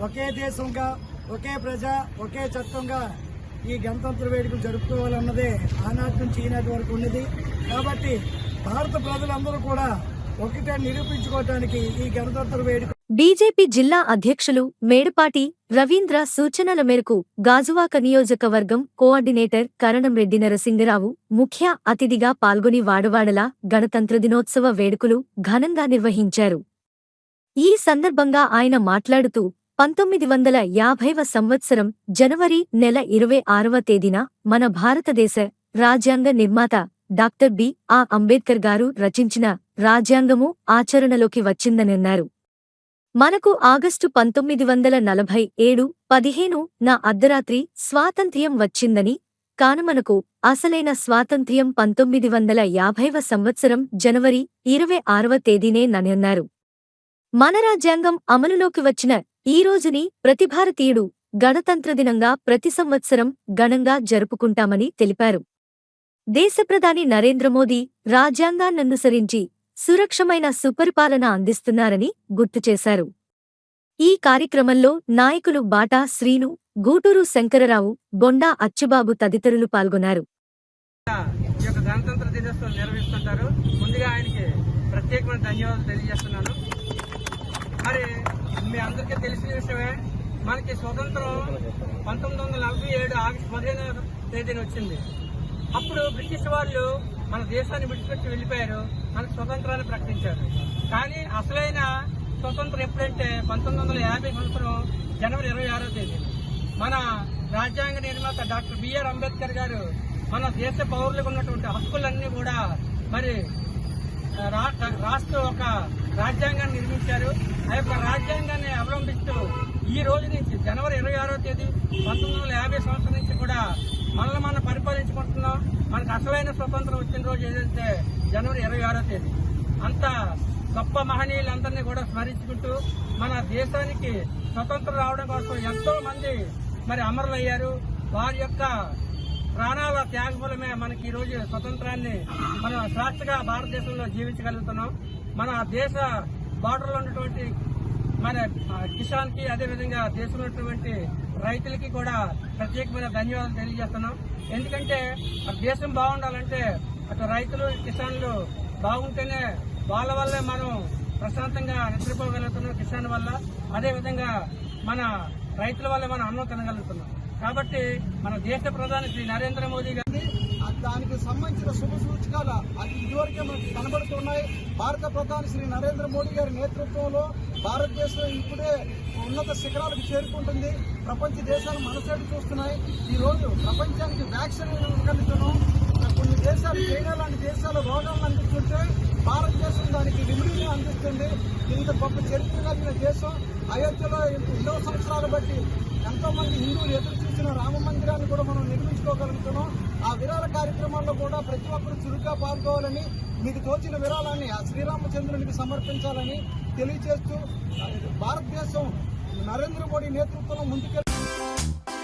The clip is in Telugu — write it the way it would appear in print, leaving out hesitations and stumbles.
ఒకే దేశంగా, ఒకే ప్రజ, ఒకే చట్టంగా ఈ గణతంత్ర వేడుకలు జరుపుకోవాలన్నదే ఆనాటి నుంచి ఈనాటి వరకు ఉన్నది. కాబట్టి భారత ప్రజలందరూ కూడా ఒకటే నిరూపించుకోవడానికి ఈ గణతంత్ర వేడుక. బీజేపీ జిల్లా అధ్యక్షులు మేడపాటి రవీంద్ర సూచనల మేరకు గాజువాక నియోజకవర్గం కోఆర్డినేటర్ కరణంరెడ్డి నరసింగరావు ముఖ్య అతిథిగా పాల్గొని వాడవాడలా గణతంత్ర దినోత్సవ వేడుకలు ఘనంగా నిర్వహించారు. ఈ సందర్భంగా ఆయన మాట్లాడుతూ 1950వ సంవత్సరం జనవరి నెల 26వ తేదీన మన భారతదేశ రాజ్యాంగ నిర్మాత డాక్టర్ బి.ఆర్. అంబేద్కర్ గారు రచించిన రాజ్యాంగము ఆచరణలోకి వచ్చిందనన్నారు. మనకు ఆగస్టు 1947 15న అర్ధరాత్రి స్వాతంత్ర్యం వచ్చిందని, కానమనకు అసలైన స్వాతంత్ర్యం 1950వ సంవత్సరం జనవరి 26వ తేదీనేనన్నారు. మన రాజ్యాంగం అమలులోకి వచ్చిన ఈ రోజుని ప్రతి భారతీయుడు గణతంత్ర దినంగా ప్రతి సంవత్సరం ఘనంగా జరుపుకుంటామని తెలిపారు. దేశ ప్రధాని నరేంద్ర మోదీ రాజ్యాంగాన్ననుసరించి సురక్షమైన సుపరిపాలన అందిస్తున్నారని గుర్తుచేశారు. ఈ కార్యక్రమంలో నాయకులు బాటా శ్రీను, గూటూరు శంకరరావు, బొండా అచ్చుబాబు తదితరులు పాల్గొన్నారు. గణతంత్ర దినోత్సవం నిర్వహిస్తుంటారు. ముందుగా ఆయనకి ప్రత్యేకమైన ధన్యవాదాలు తెలియజేస్తున్నాను. మరి మీ అందరికీ తెలిసిన విషయమే, మనకి స్వతంత్రం 1947 ఆగస్టు 15వ తేదీన వచ్చింది. అప్పుడు బ్రిటిష్ వాళ్ళు మన దేశాన్ని విడిచిపెట్టి వెళ్లిపోయారు, మనకు స్వతంత్రాన్ని ప్రకటించారు. కానీ అసలైన స్వతంత్రం ఎప్పుడంటే 1950 సంవత్సరం జనవరి 26వ తేదీ మన రాజ్యాంగ నిర్మాత డాక్టర్ బి.ఆర్. అంబేద్కర్ గారు మన దేశ పౌరులకు ఉన్నటువంటి హక్కులన్నీ కూడా మరి రాష్ట్ర ఒక రాజ్యాంగాన్ని నిర్మించారు. ఆ యొక్క రాజ్యాంగాన్ని అవలంబిస్తూ ఈ రోజు నుంచి జనవరి 26వ తేదీ 1950 సంవత్సరం నుంచి కూడా మనల్ని మనం పరిపాలించుకుంటున్నాం. మనకు అసలైన స్వతంత్రం వచ్చిన రోజు ఏదైతే జనవరి 26వ తేదీ. అంత గొప్ప మహనీయులందరినీ కూడా స్మరించుకుంటూ మన దేశానికి స్వతంత్రం రావడం కోసం ఎంతో మంది మరి అమరులయ్యారు. వారి యొక్క ప్రాణాల త్యాగమూలమే మనకి ఈ రోజు స్వతంత్రాన్ని మనం స్వేచ్ఛగా భారతదేశంలో జీవించగలుగుతున్నాం. మన దేశ బార్డర్లో ఉన్నటువంటి మన కిసాన్ కి, అదేవిధంగా దేశంలో ఉన్నటువంటి రైతులకి కూడా ప్రత్యేకమైన ధన్యవాదాలు తెలియజేస్తున్నాం. ఎందుకంటే దేశం బాగుండాలంటే అటు రైతులు, కిసాన్లు బాగుంటేనే వాళ్ళ వల్లే మనం ప్రశాంతంగా నిద్రపోగలుగుతున్నాం. కిసాన్ వల్ల, అదేవిధంగా మన రైతుల వల్ల మనం అన్నం తినగలుగుతున్నాం. కాబట్టి మన దేశ ప్రధాని శ్రీ నరేంద్ర మోదీ గారు దానికి సంబంధించిన శుభ సూచకాలు ఇదివరకే మనకు కనబడుతున్నాయి. భారత ప్రధాని శ్రీ నరేంద్ర మోదీ గారి నేతృత్వంలో భారతదేశం ఇప్పుడే ఉన్నత శిఖరాలకు చేరుకుంటుంది. ప్రపంచ దేశాలు మనసేటు చూస్తున్నాయి. ఈ రోజు ప్రపంచానికి వ్యాక్సిన్ ఇవ్వగలుగుతున్నాం. కొన్ని దేశాలు, చైనా లాంటి దేశాలు రోగాలను అందిస్తుంటే భారతదేశం దానికి రెమెడీని అందిస్తుంది. ఇంత గొప్ప చరిత్ర కలిగిన దేశం. అయోధ్యలో ఎన్నో సంవత్సరాలు బట్టి ఎంతో మంది హిందువులు ఎదురు చూసిన రామ మందిరాన్ని కూడా మనం నిర్మించుకోగలుగుతున్నాం. ఆ విరాళ కార్యక్రమాల్లో కూడా ప్రతి ఒక్కరు చురుగ్గా పాల్గొవాలని, మీకు తోచిన విరాళాన్ని ఆ శ్రీరామచంద్రునికి సమర్పించాలని తెలియజేస్తూ భారతదేశం నరేంద్ర మోడీ నేతృత్వంలో ముందుకెళ్తుంది.